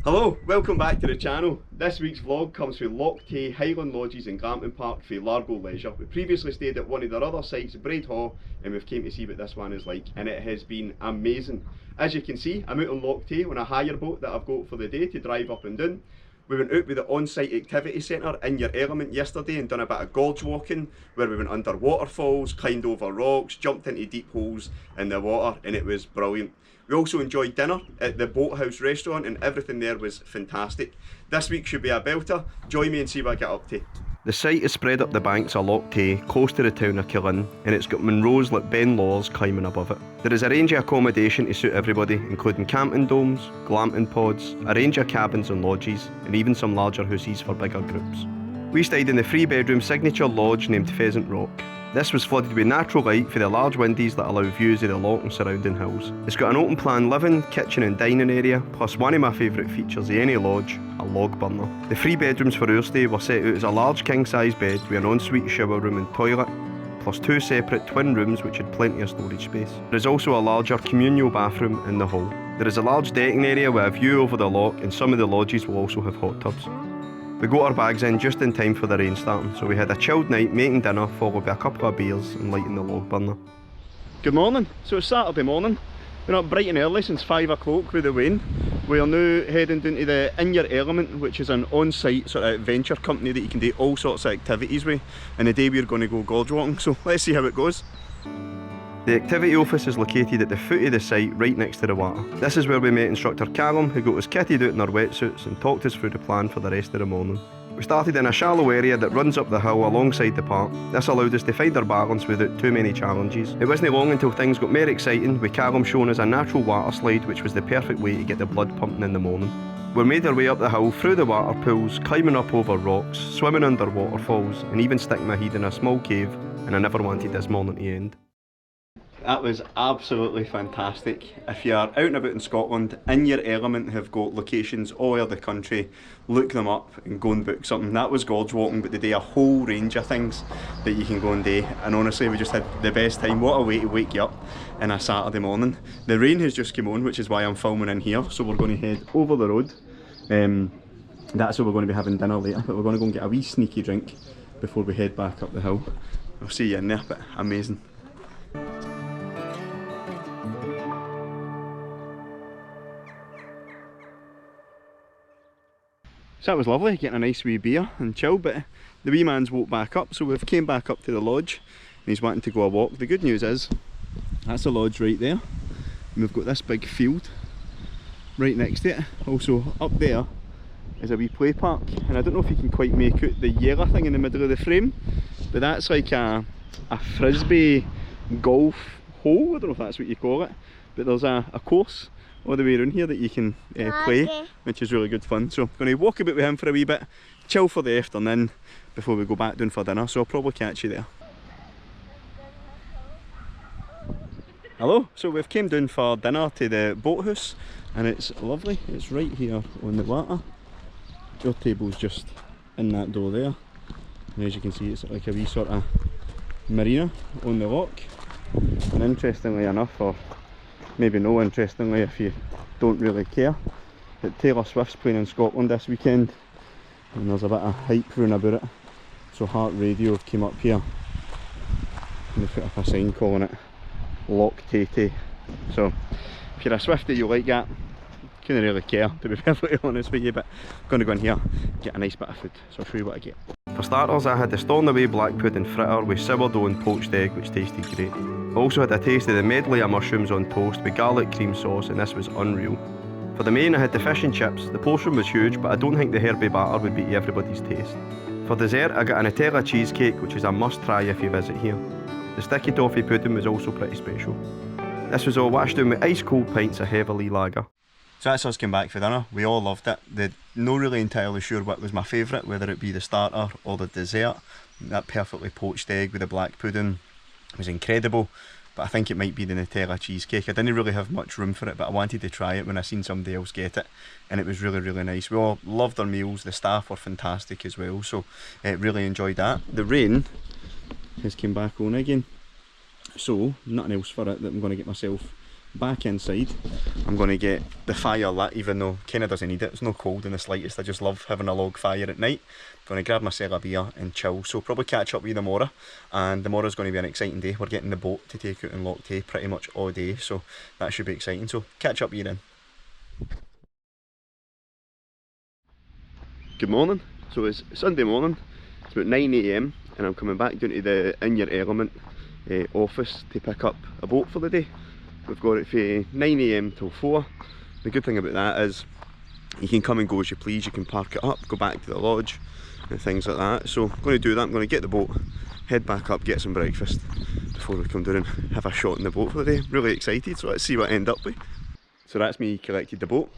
Hello, welcome back to the channel. This week's vlog comes from Loch Tay Highland Lodges and Glamping Park for Largo Leisure. We previously stayed at one of their other sites, Braid Hall, and we've came to see what this one is like, and it has been amazing. As you can see, I'm out on Loch Tay on a hire boat that I've got for the day to drive up and down. We went out with the on-site activity centre in your element yesterday and done a bit of gorge walking where we went under waterfalls, climbed over rocks, jumped into deep holes in the water, and it was brilliant. We also enjoyed dinner at the Boathouse restaurant and everything there was fantastic. This week should be a belter. Join me and see what I get up to. The site is spread up the banks of Loch Tay, close to the town of Killin, and it's got Munros like Ben Laws climbing above it. There is a range of accommodation to suit everybody, including camping domes, glamping pods, a range of cabins and lodges, and even some larger houses for bigger groups. We stayed in the 3-bedroom signature lodge named Pheasant Rock. This was flooded with natural light for the large windows that allow views of the loch and surrounding hills. It's got an open plan living, kitchen and dining area, plus one of my favourite features of any lodge, a log burner. The 3 bedrooms for our stay were set out as a large king size bed with an ensuite shower room and toilet, plus 2 separate twin rooms which had plenty of storage space. There is also a larger communal bathroom in the hall. There is a large decking area with a view over the loch, and some of the lodges will also have hot tubs. We got our bags in just in time for the rain starting, so we had a chilled night making dinner followed by a couple of beers and lighting the log burner. Good morning. So it's Saturday morning. We're up bright and early since 5 o'clock with the rain. We are now heading down to the In Your Element, which is an on-site sort of adventure company that you can do all sorts of activities with. And today we're going to go gorge walking, so let's see how it goes. The activity office is located at the foot of the site, right next to the water. This is where we met instructor Callum, who got us kitted out in our wetsuits and talked us through the plan for the rest of the morning. We started in a shallow area that runs up the hill alongside the park. This allowed us to find our balance without too many challenges. It wasn't long until things got more exciting, with Callum showing us a natural water slide, which was the perfect way to get the blood pumping in the morning. We made our way up the hill, through the water pools, climbing up over rocks, swimming under waterfalls, and even sticking my head in a small cave, and I never wanted this morning to end. That was absolutely fantastic. If you're out and about in Scotland, In Your Element have got locations all over the country. Look them up and go and book something. That was gorge walking, but they do a whole range of things that you can go and do. And honestly, we just had the best time. What a way to wake you up on a Saturday morning. The rain has just come on, which is why I'm filming in here. So we're going to head over the road. That's where we're going to be having dinner later. But we're going to go and get a wee sneaky drink before we head back up the hill. I'll see you in there, but amazing. So that was lovely, getting a nice wee beer and chill, but the wee man's walked back up, so we've came back up to the lodge and he's wanting to go a walk. The good news is, that's the lodge right there, and we've got this big field right next to it. Also up there is a wee play park, and I don't know if you can quite make out the yellow thing in the middle of the frame, but that's like a frisbee golf hole, I don't know if that's what you call it, but there's a course all the way around here that you can play, which is really good fun. So I'm going to walk about with him for a wee bit, chill for the afternoon before we go back down for dinner, so I'll probably catch you there. Hello, so we've came down for dinner to the boathouse and it's lovely. It's right here on the water. Your table's just in that door there, and as you can see it's like a wee sort of marina on the loch. And interestingly enough, or maybe no interestingly if you don't really care, that Taylor Swift's playing in Scotland this weekend and there's a bit of hype round about it. So Heart Radio came up here and they put up a sign calling it Loch Tay. So if you're a Swiftie you like that, couldn't really care to be perfectly honest with you, but I'm going to go in here and get a nice bit of food, so I'll show you what I get. For starters, I had the Stornoway black pudding fritter with sourdough and poached egg, which tasted great. I also had a taste of the medley of mushrooms on toast with garlic cream sauce, and this was unreal. For the main, I had the fish and chips. The portion was huge, but I don't think the herby batter would beat everybody's taste. For dessert, I got a Nutella cheesecake, which is a must try if you visit here. The sticky toffee pudding was also pretty special. This was all washed down with ice cold pints of heavily lager. So that's us came back for dinner. We all loved it. They're not really entirely sure what was my favourite, whether it be the starter or the dessert. That perfectly poached egg with the black pudding was incredible, but I think it might be the Nutella cheesecake. I didn't really have much room for it, but I wanted to try it when I seen somebody else get it, and it was really, really nice. We all loved our meals. The staff were fantastic as well, so really enjoyed that. The rain has come back on again, so nothing else for it that I'm going to get myself back inside. I'm going to get the fire lit, even though kind of doesn't need it. It's no cold in the slightest. I just love having a log fire at night. I'm going to grab myself a beer and chill. So probably catch up with you tomorrow. And tomorrow's going to be an exciting day. We're getting the boat to take out in Loch Tay pretty much all day. So that should be exciting. So catch up with you then. Good morning. So it's Sunday morning. It's about 9 AM and I'm coming back down to the In Your Element office to pick up a boat for the day. We've got it from 9 AM till 4. The good thing about that is you can come and go as you please. You can park it up, go back to the lodge and things like that. So I'm going to do that. I'm going to get the boat, head back up, get some breakfast before we come down and have a shot in the boat for the day. Really excited, so let's see what I end up with. So that's me collected the boat.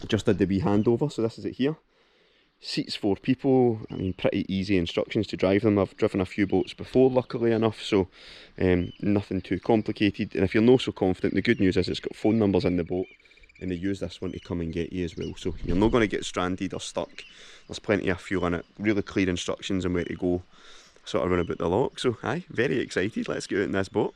I just did the wee handover, so this is it here. Seats 4 people. I mean, pretty easy instructions to drive them. I've driven a few boats before, luckily enough, so nothing too complicated. And if you're not so confident, the good news is it's got phone numbers in the boat and they use this one to come and get you as well, so you're not going to get stranded or stuck. There's plenty of fuel in it, really clear instructions on where to go, sort of run about the loch. So aye, very excited. Let's get out in this boat.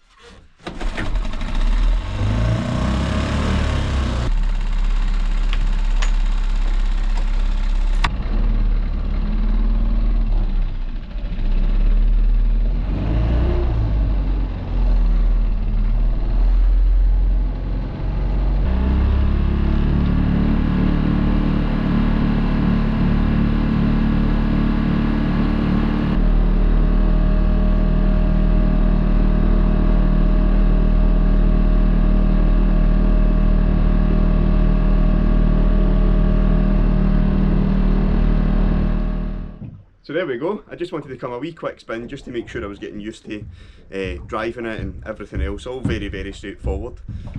So there we go. I just wanted to come a wee quick spin just to make sure I was getting used to driving it and everything else. All very, very straightforward.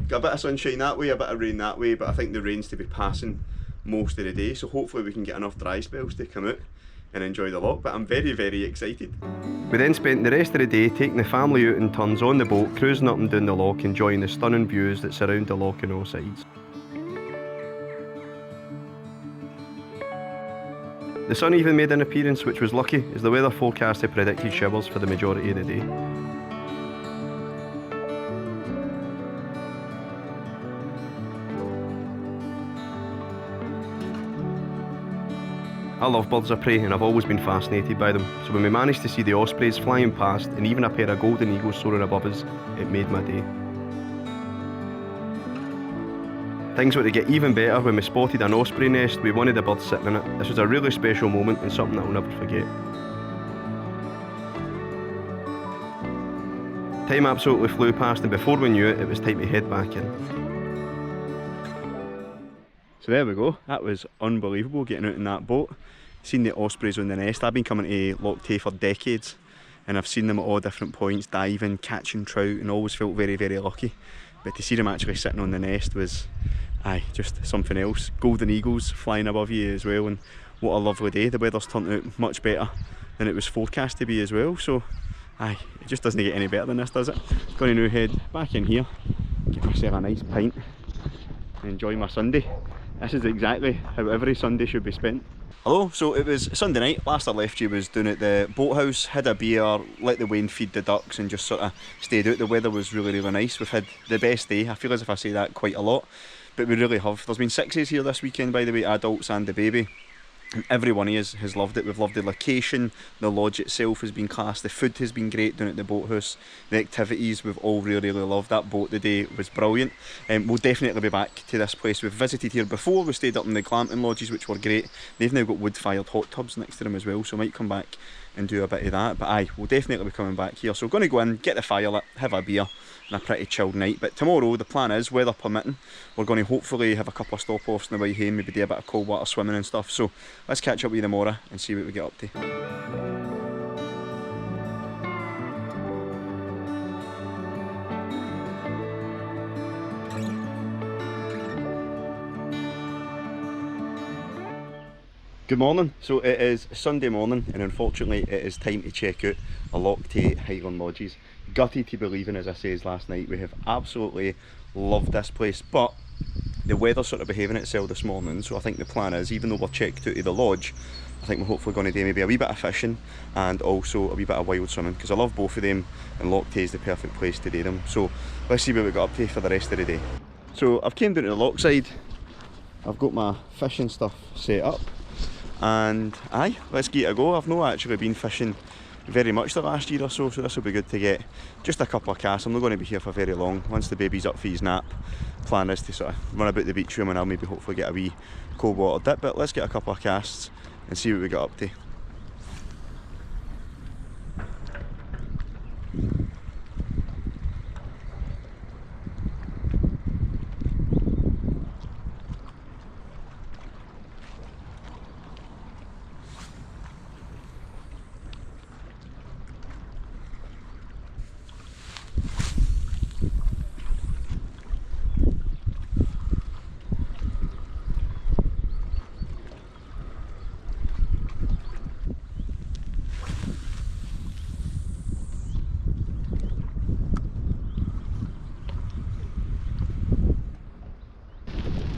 Got a bit of sunshine that way, a bit of rain that way, but I think the rain's to be passing most of the day, so hopefully we can get enough dry spells to come out and enjoy the loch, but I'm very, very excited. We then spent the rest of the day taking the family out in turns on the boat, cruising up and down the loch, enjoying the stunning views that surround the loch on all sides. The sun even made an appearance, which was lucky, as the weather forecast had predicted showers for the majority of the day. I love birds of prey and I've always been fascinated by them, so when we managed to see the ospreys flying past and even a pair of golden eagles soaring above us, it made my day. Things were to get even better when we spotted an osprey nest with one of the birds sitting in it. This was a really special moment and something that I'll never forget. Time absolutely flew past and before we knew it, it was time to head back in. So there we go, that was unbelievable getting out in that boat. Seen the ospreys on the nest. I've been coming to Loch Tay for decades and I've seen them at all different points, diving, catching trout, and always felt very, very lucky. But to see them actually sitting on the nest was, aye, just something else. Golden eagles flying above you as well, and what a lovely day. The weather's turned out much better than it was forecast to be as well, so aye, it just doesn't get any better than this, does it? Going to now head back in here, get myself a nice pint and enjoy my Sunday. This is exactly how every Sunday should be spent. Hello, so it was Sunday night. Last I left you was down at the boathouse, had a beer, let the Wayne feed the ducks and just sort of stayed out. The weather was really, really nice. We've had the best day. I feel as if I say that quite a lot, but we really have. There's been 6s here this weekend, by the way, adults and the baby. And every one of us has loved it. We've loved the location, the lodge itself has been class, the food has been great down at the boathouse, the activities we've all really, really loved. That boat today was brilliant. We'll definitely be back to this place. We've visited here before, we stayed up in the glamping lodges which were great. They've now got wood-fired hot tubs next to them as well, so I might come back and do a bit of that. But aye, we'll definitely be coming back here. So we're going to go in, get the fire lit, have a beer, and a pretty chilled night. But tomorrow, the plan is, weather permitting, we're going to hopefully have a couple of stop-offs on the way home, maybe do a bit of cold water swimming and stuff. So let's catch up with you tomorrow and see what we get up to. Good morning. So it is Sunday morning and unfortunately it is time to check out a Loch Tay Highland Lodges. Gutted to be leaving, as I said last night. We have absolutely loved this place, but the weather's sort of behaving itself this morning, so I think the plan is, even though we're checked out of the lodge, I think we're hopefully going to do maybe a wee bit of fishing and also a wee bit of wild swimming, because I love both of them and Loch Tay is the perfect place to do them. So let's see what we got up to for the rest of the day. So I've came down to the loch side, I've got my fishing stuff set up, and aye, let's give it a go. I've not actually been fishing very much the last year or so, so this will be good to get just a couple of casts. I'm not going to be here for very long. Once the baby's up for his nap, plan is to sort of run about the beach room and I'll maybe hopefully get a wee cold water dip, but let's get a couple of casts and see what we got up to.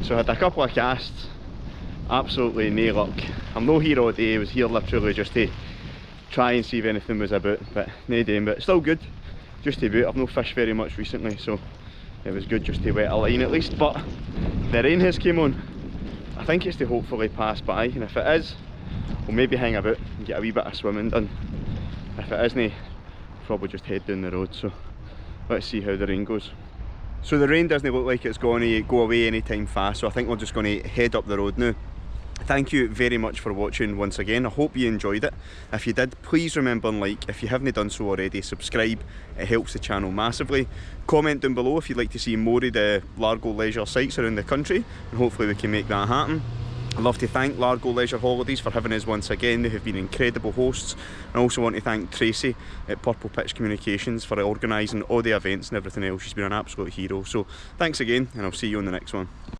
So I had a couple of casts, absolutely no luck. I'm not here all day, I was here literally just to try and see if anything was about, but no day, but still good just to boot. I've not fished very much recently, so it was good just to wet a line at least, but the rain has came on. I think it's to hopefully pass by, and if it is, we'll maybe hang about and get a wee bit of swimming done. If it isn't, probably just head down the road, so let's see how the rain goes. So the rain doesn't look like it's going to go away anytime fast, so I think we're just going to head up the road now. Thank you very much for watching once again. I hope you enjoyed it. If you did, please remember and like. If you haven't done so already, subscribe. It helps the channel massively. Comment down below if you'd like to see more of the Largo Leisure sites around the country, and hopefully we can make that happen. I'd love to thank Largo Leisure Holidays for having us once again. They have been incredible hosts. I also want to thank Tracy at Purple Pitch Communications for organising all the events and everything else. She's been an absolute hero. So thanks again, and I'll see you on the next one.